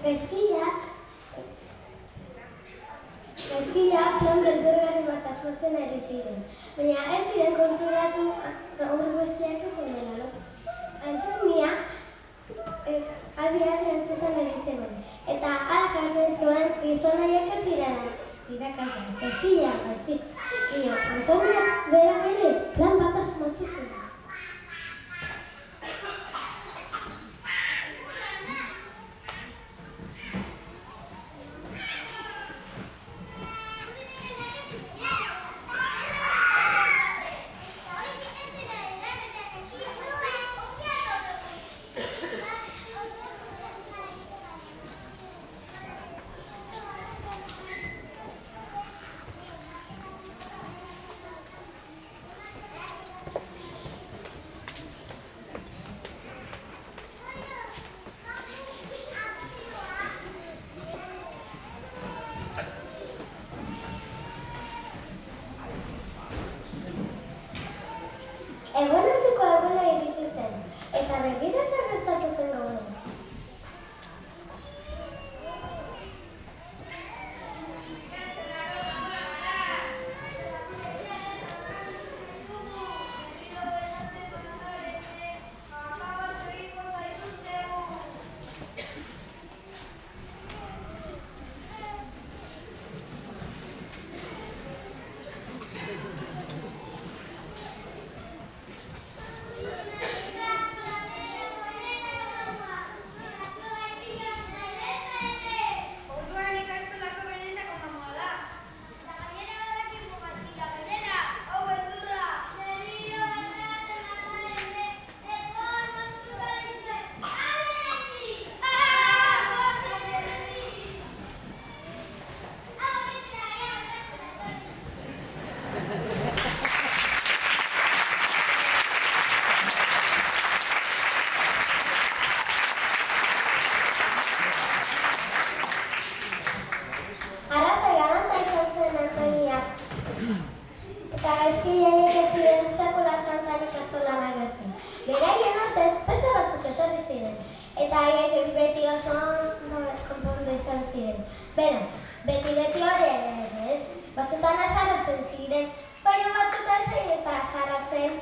Gaizkiak plan beldurgarri bat asmatzen ari ziren, baina ez ziren konturatu hor besteak ez dela. Antonia adi-adi antzetan ari zegoen, eta hala jartzen zuen gizonaiak ez ziren irakasleak. Gaizkiak, baizik. Antonia bera ere plan bat asmatu zuen. Egonaldiko eguna iritsi zen, eta begira zer gertatu zen gauean. Eta gaizkileek ez ziren sekula santan ikastolan agertu. Beraien ustez beste batzuk etorri ziren, eta haiek beti oso ondo konpondu izan ziren. Bera, beti hori ere ez, batzutan asaratzen ziren, baina batzutan zein ez da asaratzen.